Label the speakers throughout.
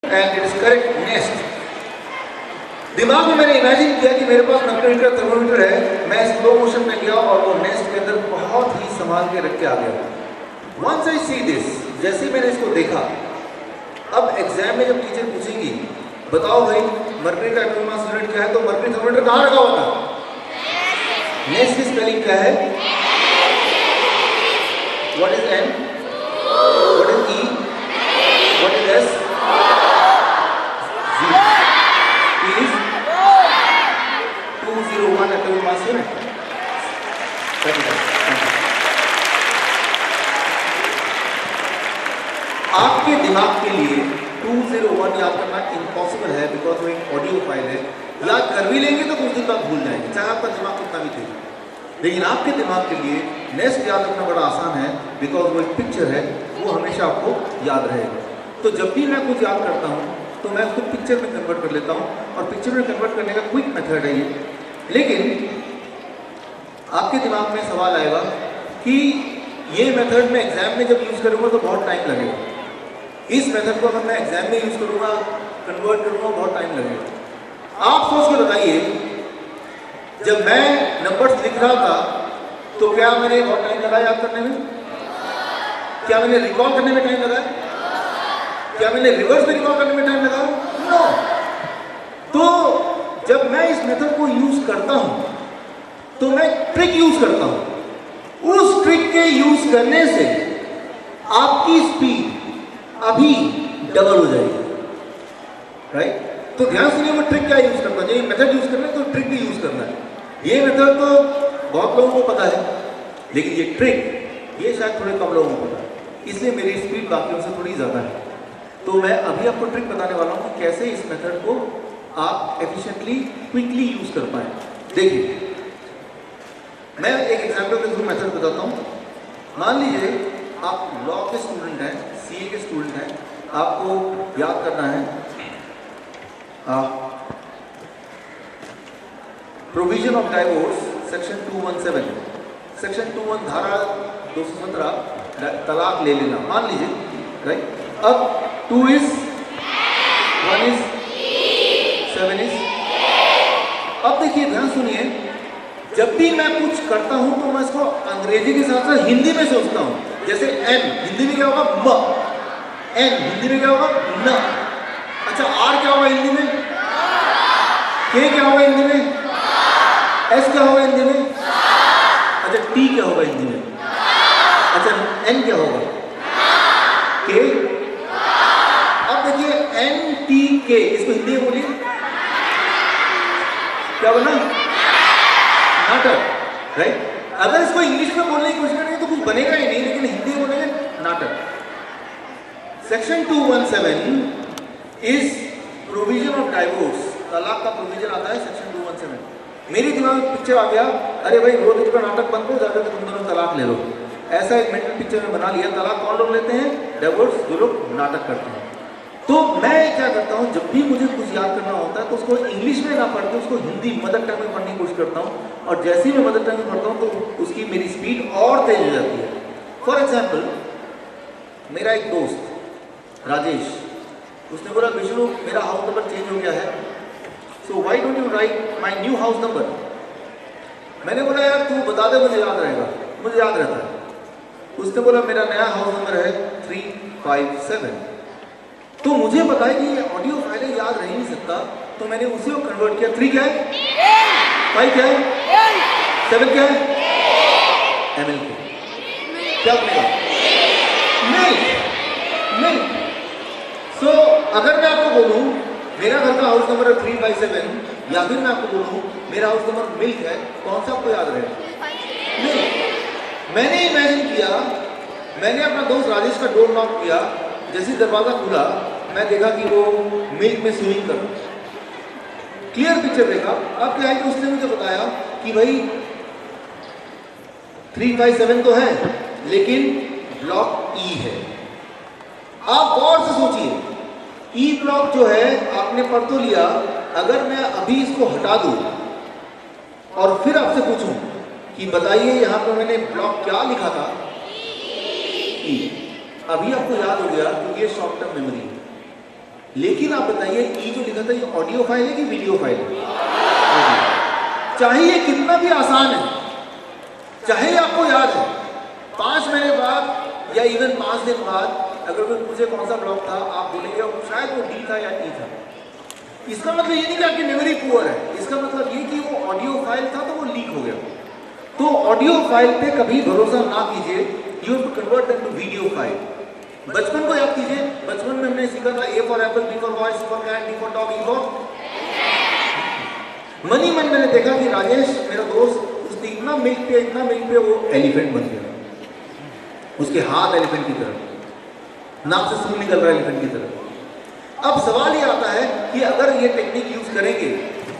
Speaker 1: And it is correct, nest. दिमाग में मैंने इमेजिन किया कि मेरे पास 90 मीटर थर्मोमीटर है, मैं स्लो मोशन में गया और वो नेस्ट के अंदर बहुत ही संभाल के रख के आ गया। वंस आई सी दिस, जैसे मैंने इसको देखा, अब एग्जाम में जब टीचर पूछेंगी बताओ भाई मर्करी का एटॉमिक मास यूनिट क्या है, तो मर्करी थर्मोमीटर कहाँ रखा हुआ था? नेस्ट की स्पेलिंग क्या है? What is an, what is E, what is S, is 201 atomic mass unit. आपके दिमाग के लिए 201 याद करना इम्पॉसिबल है, बिकॉज वो एक ऑडियो फाइल है। याद कर भी लेंगे तो कुछ दिन बाद भूल जाएंगे, चाहे आपका दिमाग कितना भी तेज। लेकिन आपके दिमाग के लिए नेस्ट याद रखना बड़ा आसान है, बिकॉज वो एक पिक्चर है, वो हमेशा आपको याद रहेगा। तो जब भी मैं कुछ याद करता हूँ तो मैं उसको पिक्चर में कन्वर्ट कर लेता हूँ, और पिक्चर में कन्वर्ट करने का क्विक मेथड है ये। लेकिन आपके दिमाग में सवाल आएगा कि ये मेथड मैं एग्जाम में जब यूज़ करूँगा तो बहुत टाइम लगेगा, इस मेथड को अगर मैं एग्जाम में यूज़ करूँगा, कन्वर्ट करूँगा, बहुत टाइम लगेगा। आप सोच के बताइए, जब मैं नंबर्स लिख रहा था तो क्या मैंने बहुत टाइम लगाया याद करने में? क्या मैंने रिकॉल करने में टाइम लगाया? क्या मैंने रिवर्स में रिकॉल करने में टाइम लगा? नो। तो जब मैं इस मेथड को यूज करता हूं तो मैं ट्रिक यूज करता हूं। उस ट्रिक के यूज करने से आपकी स्पीड अभी डबल हो जाएगी, राइट? तो ध्यान सुनिए, मैं ट्रिक क्या यूज करता हूं। ये मेथड यूज करना है तो ट्रिक भी यूज करना है। ये मेथड तो बहुत लोगों को पता है, लेकिन ये ट्रिक ये शायद थोड़े कम लोगों को पता है, इसलिए मेरी स्पीड बाकियों से थोड़ी ज्यादा है। तो मैं अभी आपको ट्रिक बताने वाला हूं कि कैसे इस मेथड को आप एफिशिएंटली, क्विकली यूज कर पाए। देखिए, मैं एक एग्जांपल के थ्रू मेथड बताता हूं। मान लीजिए आप लॉ के स्टूडेंट हैं, सीए के स्टूडेंट हैं, आपको याद करना है provision of divorce section 217, section 21 धारा 217 तलाक ले लेना, मान लीजिए, राइट? अब 2 is 1 is 7 is। अब देखिए, ध्यान सुनिए, जब भी मैं कुछ करता हूं तो मैं इसको अंग्रेजी के साथ साथ हिंदी में सोचता हूं। जैसे एन हिंदी में क्या होगा? म। एन हिंदी में क्या होगा? न। अच्छा, आर क्या होगा हिंदी में? के क्या होगा हिंदी में? एस क्या होगा हिंदी में? अच्छा, टी क्या होगा हिंदी में? अच्छा, एन क्या होगा? के। अब देखिए, एन टी के, इसको हिंदी में बोलिए, क्या बना? नाटक, राइट? अगर इसको इंग्लिश में बोलने की कोशिश करेंगे तो कुछ बनेगा ही नहीं, लेकिन हिंदी में बोलेंगे नाटक। Section 217 is provision of divorce, तलाक का प्रोविजन आता है सेक्शन 217। मेरे दिमाग में पिक्चर आ गया, अरे भाई रोज का नाटक बंद करो, जाकर तुम दोनों तलाक ले लो। ऐसा एक मेंटल पिक्चर में बना लिया। तलाक कौन लोग लेते हैं? डाइवोर्स जो लोग नाटक करते हैं। तो मैं क्या करता हूँ, जब भी मुझे कुछ याद करना होता है तो उसको इंग्लिश में ना पढ़ के उसको हिंदी मदर टंग में पढ़ने की कोशिश करता हूँ, और जैसे ही मैं मदर टंग में पढ़ता हूँ तो उसकी मेरी स्पीड और तेज हो जाती है। फॉर एग्जाम्पल, मेरा एक दोस्त राजेश, उसने बोला विष्णु मेरा हाउस नंबर चेंज हो गया है, so why don't you right my new house number. मैंने बोला यार तू बता दे, मुझे याद रहेगा। मुझे याद रहता है। उसने बोला मेरा नया हाउस नंबर है 357। तो मुझे पता है कि ये ऑडियो फाइलें याद रह नहीं सकता, तो मैंने उसी को कन्वर्ट किया। 3 क्या है? 5 क्या है? 7 क्या है? ML को क्या बनेगा? मिल्क। सो अगर मैं आपको बोलूं मेरा घर का हाउस नंबर है 357, या फिर मैं आपको बोलूं मेरा हाउस नंबर मिल्क है, कौन सा आपको याद रहेगा? मिल्क। मैंने इमेजिन किया, मैंने अपना दोस्त राजेश का डोर नॉक किया, जैसे दरवाजा खुला मैं देखा कि वो मिल्क में स्विमिंग कर रहा, क्लियर पिक्चर देखा। अब क्या है कि उसने मुझे बताया कि भाई 357 तो है, लेकिन ब्लॉक ई है। आप गौर से सोचिए, ई ब्लॉक जो है आपने पढ़ तो लिया, अगर मैं अभी इसको हटा दूं और फिर आपसे पूछूं कि बताइए यहां पर मैंने ब्लॉक क्या लिखा था? ई। अभी आपको याद हो गया क्योंकि ये शॉर्ट टर्म मेमोरी है। लेकिन आप बताइए ई जो लिखा था ये ऑडियो फाइल है कि वीडियो फाइल है? चाहे ये कितना भी आसान है, चाहे आपको याद है, 5 महीने बाद या इवन 5 दिन बाद अगर कोई पूछे कौन सा ब्लॉक था, आप बोलेंगे शायद वो डी था या ई था। इसका मतलब ये नहीं कि आपकी मेमोरी पुअर है, इसका मतलब ये कि वो ऑडियो फाइल था तो वो लीक हो गया। तो ऑडियो फाइल पे कभी भरोसा ना कीजिए, you have to convert that to video file. बचपन को याद कीजिए, बचपन में हमने सीखा था A for apple, B for boy, C for cat, D for dog, E for money. मन मैंने देखा कि राजेश मेरा दोस्त, उसने इतना मिल्क पे वो एलिफेंट बन गया, उसके हाथ एलिफेंट की तरह, नाक से सूर निकल रहा है एलिफेंट की तरह। अब सवाल ये आता है कि अगर ये टेक्निक यूज करेंगे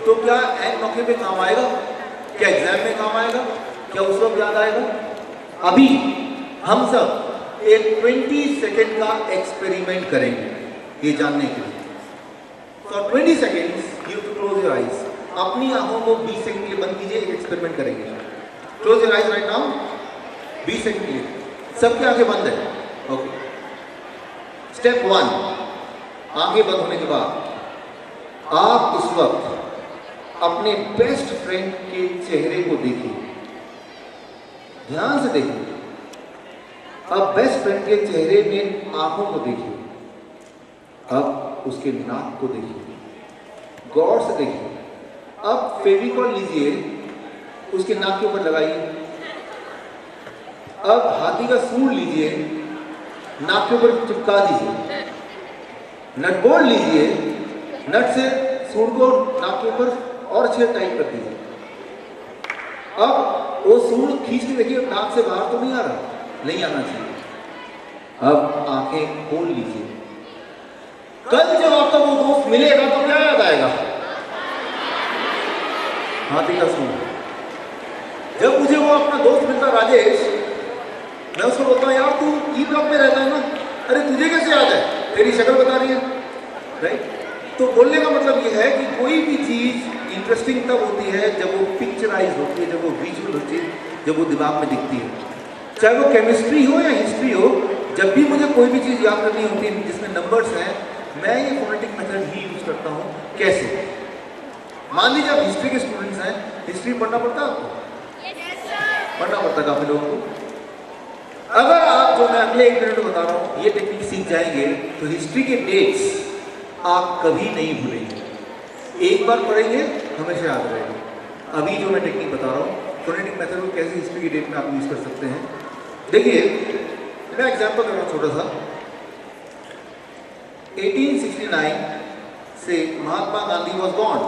Speaker 1: तो क्या एन मौके पे काम आएगा, क्या एग्जाम में काम आएगा, क्या उस वक्त याद आएगा? अभी हम सब एक 20 सेकेंड का एक्सपेरिमेंट करेंगे ये जानने के लिए। For 20 seconds you to close your eyes. अपनी आंखों को 20 सेकंड के लिए बंद कीजिए, एक एक्सपेरिमेंट करेंगे। Close your eyes right now, 20 second के लिए सबकी आंखें बंद है। ओके, स्टेप 1, आंखें बंद होने के बाद आप इस वक्त अपने बेस्ट फ्रेंड के चेहरे को देखिए, ध्यान से देखिए। अब बेस्ट फ्रेंड के चेहरे में आंखों को देखिए, अब उसके नाक को देखिए, गौर से देखिए। अब फेविकॉल लीजिए, उसके नाक के ऊपर लगाइए। अब हाथी का सूंड लीजिए, नाक के ऊपर चिपका दीजिए। नट बोल्ट लीजिए, नट से सूंड को नाक के ऊपर और अच्छे टाइट कर दीजिए। अब वो सूंड खींच के देखिए, नाक से बाहर तो नहीं आ रहा, नहीं आना चाहिए। अब आंखें खोल लीजिए। कल जब आपका वो दोस्त मिलेगा तो क्या याद आएगा? हाथी का सूंड। जब मुझे वो अपना दोस्त मिलता राजेश, मैं उसको बोलता हूँ यार तू ई ब्लॉक में रहता है ना, अरे तुझे कैसे याद है, तेरी शक्ल बता रही है, राइट? तो बोलने का मतलब ये है कि कोई भी चीज़ इंटरेस्टिंग तब होती है जब वो पिक्चराइज होती है, जब वो विजुअल होती है, जब वो दिमाग में दिखती है। चाहे वो केमिस्ट्री हो या हिस्ट्री हो, जब भी मुझे कोई भी चीज़ याद करनी होती है जिसमें नंबर्स हैं, मैं ये फोनेटिक मेथड ही यूज करता हूँ। कैसे? मान लीजिए आप हिस्ट्री के स्टूडेंट्स हैं, हिस्ट्री पढ़ना पड़ता है आपको? पढ़ना पड़ता है काफी लोगों को। अगर आप जो मैं अगले 1 मिनट में बता रहा हूँ ये टेक्निक सीख जाएंगे तो हिस्ट्री के डेट्स आप कभी नहीं भूलेंगे। एक बार पढ़ेंगे हमेशा याद रहेगा। अभी जो मैं टेक्निक बता रहा हूँ फोनेटिक मेथड को कैसे हिस्ट्री की डेट में आप यूज कर सकते हैं, देखिए मैं एग्जाम्पल कर रहा हूँ छोटा सा। 1869 से महात्मा गांधी वॉज बॉर्न।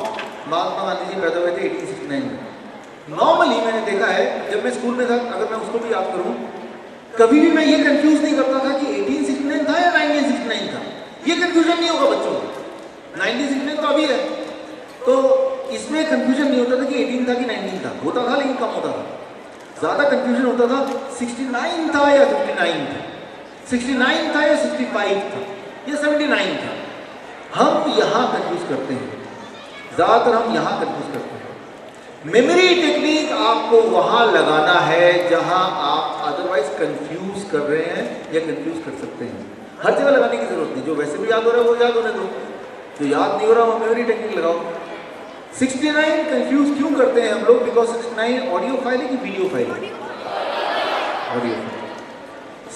Speaker 1: महात्मा गांधी जी पैदा हुए थे 1869 में। नॉर्मली मैंने देखा है, जब मैं स्कूल में था, अगर मैं उसको भी याद करूं, कभी भी मैं ये कंफ्यूज नहीं करता था कि 1869 था या 1969 था। ये कंफ्यूजन नहीं होगा बच्चों को। 1969 तो अभी है, तो इसमें कंफ्यूजन नहीं होता था कि 18 था कि 19 था। होता था लेकिन कम होता था। ज़्यादा कंफ्यूजन होता था 69 था या 59 था, 69 था या 65 था या 79 था। हम यहाँ कंफ्यूज करते हैं, ज़्यादातर हम यहाँ कंफ्यूज करते हैं। मेमोरी टेक्निक आपको वहाँ लगाना है जहाँ आप अदरवाइज कंफ्यूज कर रहे हैं या कंफ्यूज कर सकते हैं। हर जगह लगाने की जरूरत नहीं। जो वैसे भी याद हो रहा है वो याद होने दो, जो याद नहीं हो रहा वो मेमोरी टेक्निक लगाओ। 69 कंफ्यूज क्यों करते हैं हम लोग? बिकॉज 69 ऑडियो फाइल है कि वीडियो फाइल है? Audio file.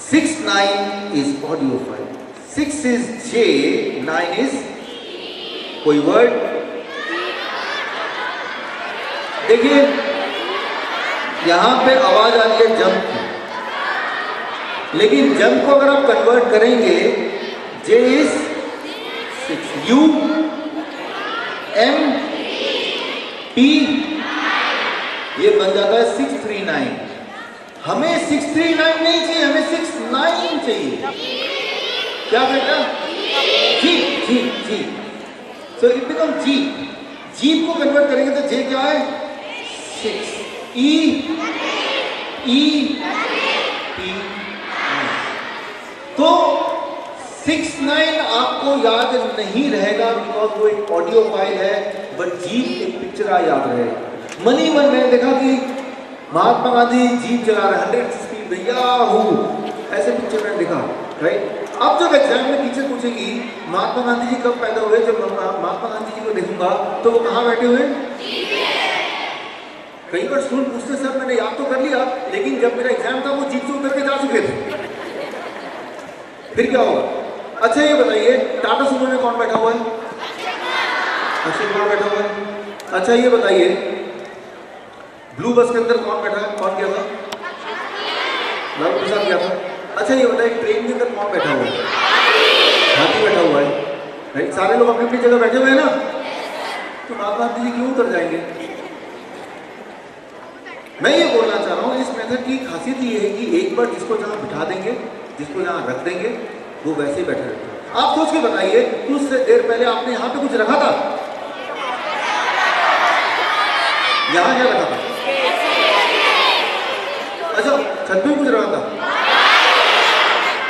Speaker 1: 69 is audio file, 6 is J, 9 is कोई वर्ड। देखिए यहां पे आवाज आ रही है जंप की, लेकिन जंप को अगर आप कन्वर्ट करेंगे, J is 6, U M P, ये बन जाता है 639। हमें 639 नहीं चाहिए, हमें 69 चाहिए। क्या बेटा? जी जी जी। So it become G. जीप को कन्वर्ट करेंगे तो जे क्या है? 6, E E P। तो 69 आपको याद नहीं रहेगा बिकॉज वो एक ऑडियो फाइल है, बट जीप एक पिक्चर याद रहेगा। मनी मन मैंने देखा कि महात्मा गांधी जीप चला रहे 100 स्पीड में, याहू, ऐसे पिक्चर मैंने देखा, राइट? अब जब एग्जाम में टीचर पूछेगी महात्मा गांधी जी कब पैदा हुए, जब महात्मा गांधी जी को देखूंगा तो वो कहाँ बैठे हुए? कई बार स्टूडेंट पूछते सर मैंने याद तो कर लिया लेकिन जब मेरा एग्जाम था वो जीप से उतर के जा चुके थे, फिर क्या होगा? अच्छा ये बताइए टाटा सुमो में कौन बैठा हुआ है? अक्षय कुमार बैठा हुआ है। अच्छा ये बताइए ब्लू बस के अंदर कौन बैठा है, कौन गया था? लालू प्रसाद गया था। अच्छा ये बताइए ट्रेन के अंदर कौन बैठा हुआ है? हाथी बैठा हुआ है, राइट? सारे लोग अपनी अपनी जगह बैठे हुए हैं ना, तो महात्मा गांधी जी क्यों उतर जाएंगे? मैं ये बोलना चाह रहा हूँ इस मेथड की खासियत ये है कि एक बार जिसको जहाँ बिठा देंगे, जिसको जहाँ रख देंगे, वो वैसे ही बैठे रहते हैं। आप सोच के बताइए कुछ देर पहले आपने यहाँ पे कुछ रखा था? यहाँ क्या रखा था? अच्छा छत पे कुछ रखा था?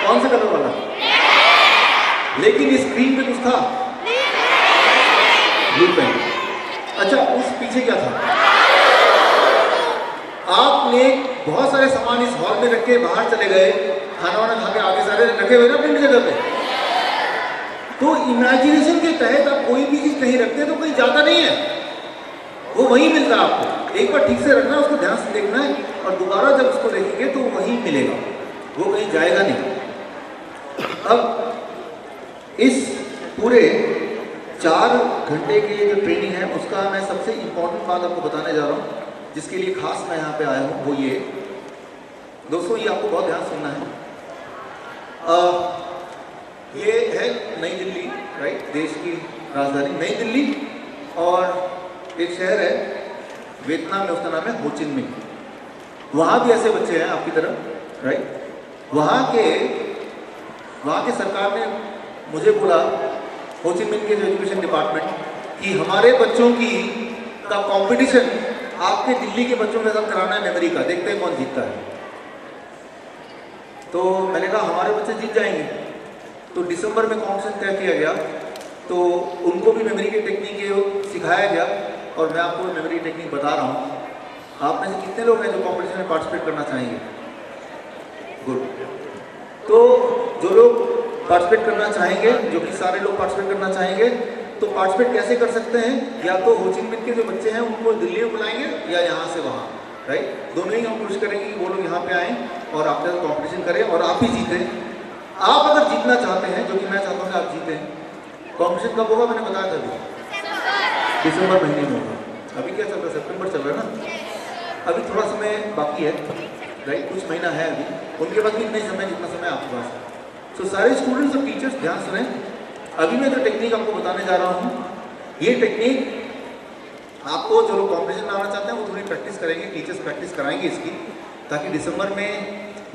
Speaker 1: कौन से कलर वाला? लेकिन स्क्रीन पे कुछ था? Blue pen. अच्छा उस पीछे क्या था? आपने बहुत सारे सामान इस हॉल में रख के बाहर चले गए, खाना वाना खा के आगे सारे रखे हुए ना अपनी जगह पे। तो इमेजिनेशन के तहत आप कोई भी चीज कहीं रखते हैं तो कहीं जाता नहीं है, वो वहीं मिलता है आपको। एक बार ठीक से रखना है, उसको ध्यान से देखना है और दोबारा जब उसको देखेंगे तो वहीं मिलेगा, वो कहीं जाएगा नहीं। अब इस पूरे 4 घंटे की जो ट्रेनिंग है उसका मैं सबसे इम्पोर्टेंट बात आपको बताने जा रहा हूँ, जिसके लिए खास मैं यहाँ पे आया हूँ। वो ये दोस्तों, ये आपको बहुत ध्यान सुनना है। ये है नई दिल्ली, राइट? देश की राजधानी नई दिल्ली, और एक शहर है वियतनाम में, उसका नाम है हो चिन मिन्ह। वहाँ भी ऐसे बच्चे हैं आपकी तरह, राइट? वहाँ के सरकार ने मुझे बोला, हो चिन मिन्ह के जो एजुकेशन डिपार्टमेंट, कि हमारे बच्चों का कंपटीशन आपके दिल्ली के बच्चों के साथ कराना है मेमोरी का, देखते हैं कौन जीतता है। तो मैंने कहा हमारे बच्चे जीत जाएंगे। तो दिसंबर में कॉम्पिटिशन तय किया गया, तो उनको भी मेमोरी की टेक्निक सिखाया गया, और मैं आपको मेमोरी टेक्निक बता रहा हूँ। आप में से कितने लोग हैं जो कॉम्पिटिशन में पार्टिसिपेट करना चाहेंगे? गुड। तो जो लोग पार्टिसिपेट करना चाहेंगे, जो कि सारे लोग पार्टिसिपेट करना चाहेंगे, तो पार्टिसिपेट कैसे कर सकते हैं? या तो हो चिन मिन्ह के जो बच्चे हैं उनको दिल्ली में बुलाएंगे, या यहाँ से वहाँ, राइट? दोनों ही हम कोशिश करेंगे कि वो लोग यहाँ पे आएँ और आपके साथ कॉम्पिटिशन करें और आप ही जीतें। आप अगर जीतना चाहते हैं, जो कि मैं चाहता हूँ कि आप जीतें, कॉम्पिटिशन कब होगा? मैंने बताया था अभी दिसंबर महीने में होगा। अभी क्या चल रहा है? सितंबर चल रहा है ना, अभी थोड़ा समय बाकी है, राइट? कुछ महीना है अभी, उनके पास भी इतना ही समय जितना समय आपके पास है। तो सारे स्टूडेंट्स और टीचर्स ध्यान सुनें। अभी मैं जो टेक्निक आपको बताने जा रहा हूँ, ये टेक्निक आपको जो लोग कॉम्पिटिशन में आना चाहते हैं वो थोड़ी प्रैक्टिस करेंगे, टीचर्स प्रैक्टिस कराएंगे इसकी, ताकि दिसंबर में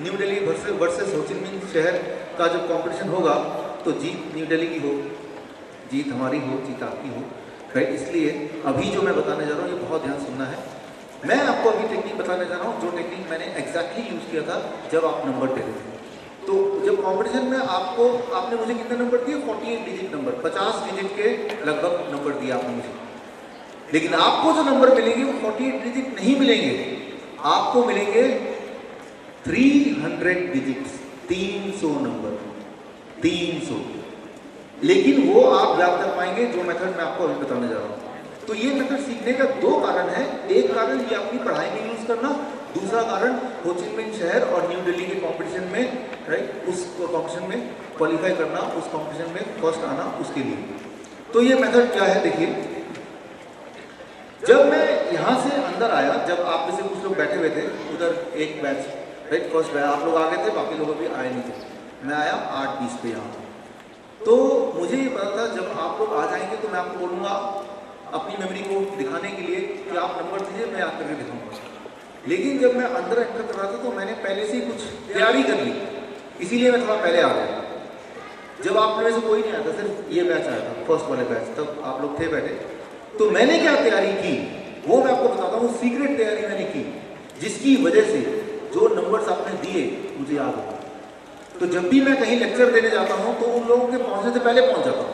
Speaker 1: न्यू दिल्ली वर्सेस हो चिन मिन्ह शहर का जब कॉम्पिटिशन होगा तो जीत न्यू दिल्ली की हो, जीत हमारी हो, जीत आपकी हो, राइट? इसलिए अभी जो मैं बताने जा रहा हूँ ये बहुत ध्यान सुनना है। मैं आपको अभी टेक्निक बताने जा रहा हूँ जो टेक्निक मैंने एग्जैक्टली यूज़ किया था जब आप नंबर दे रहे थे। तो जब कंपटीशन में आपने मुझे कितने नंबर दिए? 48 डिजिट नंबर, 50 डिजिट के लगभग नंबर दिए आपने मुझे। लेकिन आपको जो नंबर मिलेंगे वो 48 डिजिट नहीं मिलेंगे, आपको मिलेंगे 300 डिजिट्स, 300 नंबर, 300। लेकिन वो आप याद कर पाएंगे जो मेथड मैं आपको अभी बताने जा रहा हूँ। तो ये मेथड सीखने का 2 कारण है। एक कारण ये अपनी पढ़ाई में यूज करना, दूसरा कारण हो चिन मिन्ह शहर और न्यू दिल्ली के कंपटीशन में, राइट, उस कंपटीशन में क्वालिफाई करना, उस कंपटीशन में फर्स्ट आना, उसके लिए। तो ये मेथड क्या है देखिए। जब मैं यहाँ से अंदर आया, जब आप में से कुछ लोग बैठे हुए थे उधर एक बैच, राइट, फर्स्ट बैच, आप लोग आ गए थे, बाकी लोग अभी आए नहीं थे। मैं आया 8:20 पे यहाँ। तो मुझे ये पता था जब आप लोग आ जाएंगे तो मैं आपको बोलूँगा अपनी मेमोरी को दिखाने के लिए कि आप नंबर दीजिए, मैं याद करके दिखाऊंगा। लेकिन जब मैं अंदर एंटर कर रहा था तो मैंने पहले से ही कुछ तैयारी कर ली, इसीलिए मैं थोड़ा पहले आ गया। जब आप में से कोई नहीं आया था, सिर्फ ये बैच आया था, फर्स्ट वाले बैच, तब आप लोग थे बैठे। तो मैंने क्या तैयारी की वो मैं आपको बताता हूँ। सीक्रेट तैयारी मैंने की जिसकी वजह से जो नंबर्स आपने दिए मुझे याद होगा। तो जब भी मैं कहीं लेक्चर देने जाता हूँ तो उन लोगों के पहुँचने से पहले पहुँच जाता हूँ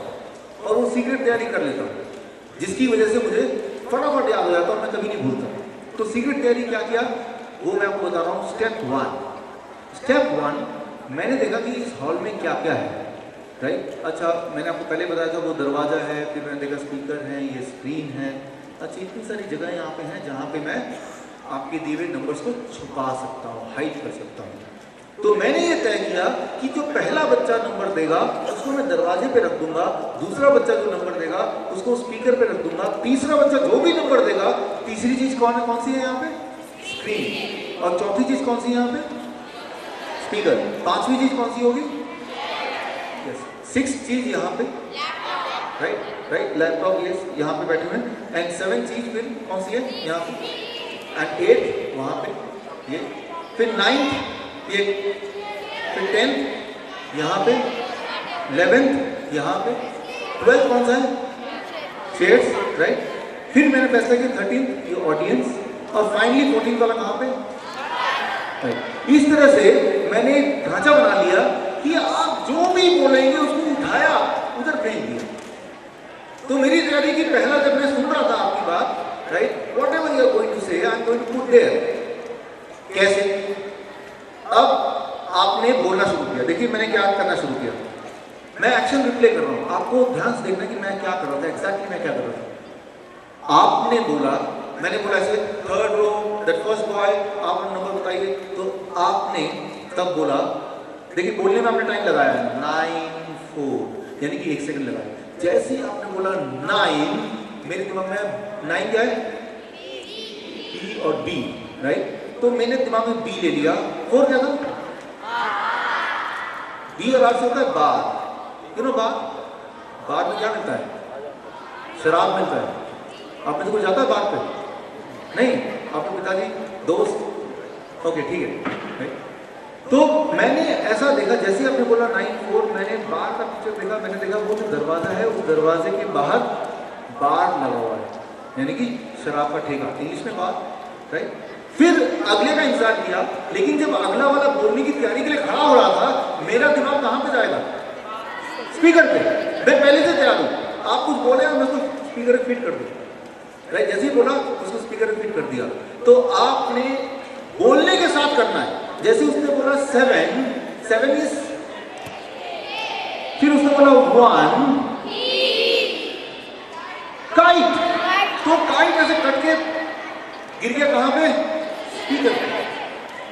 Speaker 1: और वो सीक्रेट तैयारी कर लेता हूँ, जिसकी वजह से मुझे फटाफट याद हो जाता और मैं कभी नहीं भूलता। तो सीक्रेट तैयारी क्या किया वो मैं आपको बता रहा हूँ। स्टेप 1, मैंने देखा कि इस हॉल में क्या क्या है, राइट। अच्छा, मैंने आपको पहले बताया था वो दरवाज़ा है, फिर मैंने देखा स्पीकर है, ये स्क्रीन है। अच्छा, इतनी सारी जगह यहाँ पे हैं जहाँ पे मैं आपके दिए हुए नंबर्स को छुपा सकता हूँ, हाइड कर सकता हूँ। तो मैंने ये तय किया कि जो पहला बच्चा नंबर देगा उसको मैं दरवाजे पे रख दूंगा, दूसरा बच्चा जो नंबर देगा उसको स्पीकर पे रख दूंगा, तीसरा बच्चा जो भी नंबर देगा, तीसरी चीज कौन सी है यहाँ पे? स्क्रीन। और चौथी चीज कौन सी है यहाँ पे? स्पीकर। पांचवी चीज कौन सी होगी? सिक्स चीज यहाँ पे, राइट, लैपटॉप ये यहाँ पे बैठे हुए हैं। एंड सेवन चीज फिर कौन सी है? यहाँ पे। एंड एट वहाँ पे, ये। फिर नाइन्थ ये, फिर 10th यहाँ पे, 11th यहाँ पे, 12th कौन सा है? Shades, right. फिर मैंने फैसला किया 13th ये ऑडियंस, और फाइनली 14th वाला कहाँ पे? राइट। इस तरह से मैंने एक ढांचा बना लिया कि आप जो भी बोलेंगे उसको उठाया, उधर फेंक दिया। तो मेरी तैयारी की पहला जब मैं सुन रहा था आपकी बात, right, whatever you are going to say, I am going to put there. कैसे? अब आपने बोलना शुरू किया। देखिए मैंने क्या करना शुरू किया, मैं एक्शन रिप्ले कर रहा हूं, आपको ध्यान से देखना कि मैं क्या कर रहा था, एग्जैक्टली मैं क्या कर रहा था। आपने बोला, मैंने बोला ऐसे, third row that first boy, आप नंबर बताइए। तो आपने तब बोला, देखिए बोलने में आपने टाइम लगाया 9 4, यानी कि 1 सेकंड लगाया। जैसे ही आपने बोला 9, मेरे दिमाग में 9 क्या है? E और B, राइट। तो मैंने दिमाग में B ले लिया। 4 क्या था? B और R से होता है बार। यू नो बार? बार में क्या मिलता है? शराब मिलता है। आपने तो कोई जाता है बार पे? नहीं, आपके पिताजी, दोस्त, ओके ठीक है। तो मैंने ऐसा देखा, जैसे आपने बोला 9 4, मैंने बार का पिक्चर देखा। मैंने देखा वो जो दरवाजा है, उस दरवाजे के बाहर बार लगा हुआ है, यानी कि शराब का ठेका, इंग्लिश में बार, राइट। फिर अगले का इंतजार किया, लेकिन जब अगला वाला बोलने की तैयारी के लिए खड़ा हो रहा था, मेरा दिमाग कहां पे जाएगा? स्पीकर पे। मैं पहले से तैयार हूं, आप कुछ बोले और मैं उसको स्पीकर पे फिट कर दूं, राइट। जैसे ही बोला उसको स्पीकर पे फिट कर दिया। तो आपने बोलने के साथ करना है। जैसे उसने बोला 7 इज, फिर उसने बोला 1 काइट, तो काइट ऐसे कट के गिर गया कहां पे? स्पीकर पे,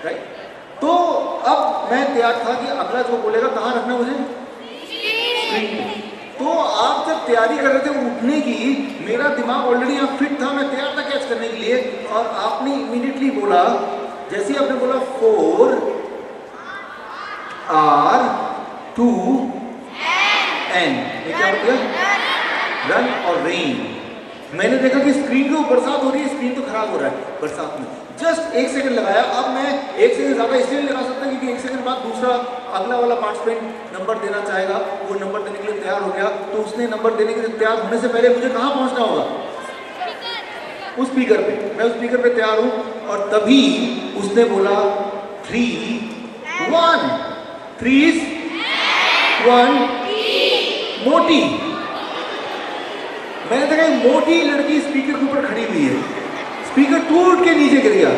Speaker 1: राइट। तो अब मैं तैयार था कि अगला जो बोलेगा कहां रखना मुझे? स्क्रीन पे। तो आप जब तैयारी कर रहे थे उठने की, मेरा दिमाग ऑलरेडी यहाँ फिट था, मैं तैयार था कैच करने के लिए, और आपने इमीडिएटली बोला, जैसे ही आपने बोला 4 R 2 N, ये क्या हो गया? रन और रेन। मैंने देखा कि स्क्रीन के ऊपर बरसात हो रही है, स्क्रीन तो खराब हो रहा है बरसात में। जस्ट 1 सेकंड लगाया। अब मैं 1 सेकंड ज्यादा इसलिए नहीं लगा सकता क्योंकि 1 सेकंड बाद दूसरा अगला वाला पार्टिसिपेंट नंबर देना चाहेगा, वो नंबर देने के लिए तैयार हो गया। तो उसने नंबर देने के लिए तैयार होने से पहले मुझे कहाँ पहुंचना होगा? उस स्पीकर पे। मैं उस स्पीकर पे तैयार हूं, और तभी उसने बोला 3 1 3 1 मोटी। मैंने देखा मोटी लड़की स्पीकर के ऊपर खड़ी हुई है, स्पीकर टूट के नीचे गिर गया।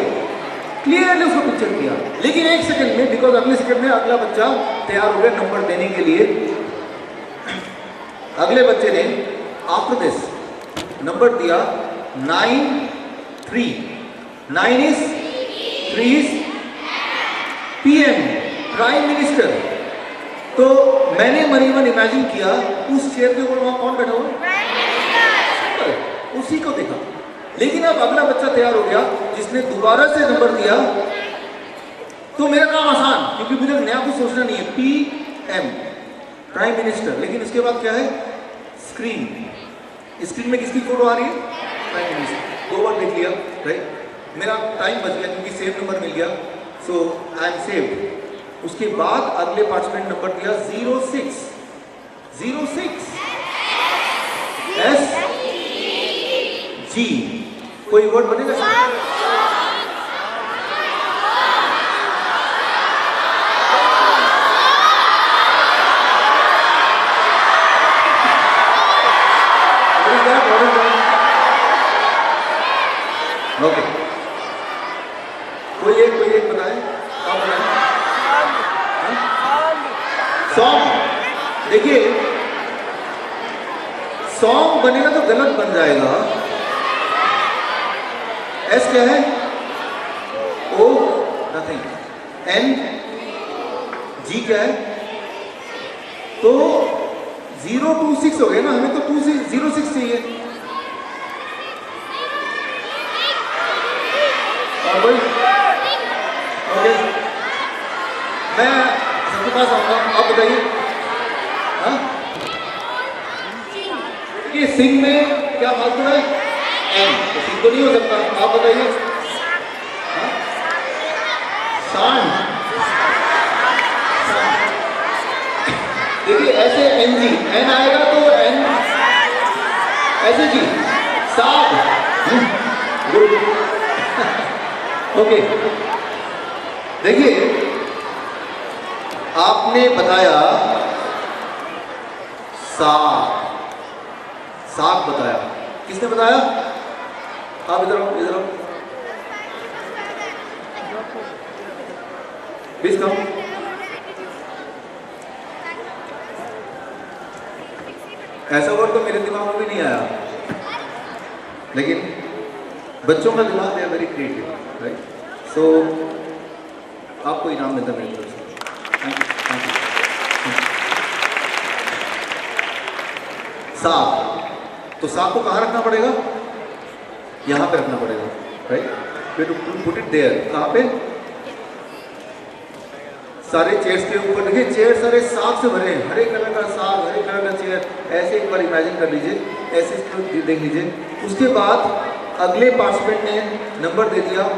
Speaker 1: क्लियरली उसको पिक्चर किया, लेकिन 1 सेकंड में, बिकॉज अगले सेकंड में अगला बच्चा तैयार हो गया नंबर देने के लिए। अगले बच्चे ने आफ्टर दिस नंबर दिया 9 3। 9 is 3 is PM, prime minister. तो मैंने मरीमन इमेजिन किया उस चेयर के ऊपर वहां कौन बैठा हुआ? उसी को देखा। लेकिन अब अगला बच्चा तैयार हो गया जिसने दोबारा से नंबर दिया। तो मेरा काम आसान, क्योंकि मुझे नया कुछ सोचना नहीं है। PM, prime minister. लेकिन उसके बाद क्या है? स्क्रीन। स्क्रीन में किसकी फोटो आ रही है? Prime minister. 2 बार देख लिया, राइट। मेरा टाइम बच गया क्योंकि सेव नंबर मिल गया, सो आई एम सेव्ड। उसके बाद अगले पार्टिसिपेंट नंबर दिया 06 06 S G। कोई वर्ड बनेगा सर? ओके, कोई एक बताए, आप बताए। रॉन्ग बनेगा तो गलत बन जाएगा। एस क्या है? ओ नथिंग। एन जी क्या है? तो 026 हो गया ना, हमें तो 206 चाहिए। और भाई ओके, मैं सबके पास आऊंगा, आप बताइए। हाँ ये सिंह में क्या फालतू है? एन, तो सिंह तो नहीं हो सकता, आप बताइए। हाँ? सांड। देखिए ऐसे एन जी, एन आएगा तो एन ऐसे जी, साग। गुड। ओके देखिए आपने बताया साग, साग बताया, किसने बताया? आप इधर आओ, इधर आओ, प्लीज कम। ऐसा वर्ड तो मेरे दिमाग में भी नहीं आया, लेकिन बच्चों का दिमाग है वेरी क्रिएटिव, राइट? सो आपको इनाम मिलता है मेरी तरफ से। Thank you. साग, तो साग को कहाँ रखना पड़ेगा? यहाँ पे रखना पड़ेगा, right? Way to put it there. कहाँ पे? सारे चेयर्स के ऊपर। देखिए चेयर सारे साग से भरे हैं, हरे कलर का साग, हरे कलर का चेयर। ऐसे एक बार इमेजिन कर लीजिए, ऐसे इसको देख लीजिए। उसके बाद अगले पार्टिसिपेंट ने नंबर दे दिया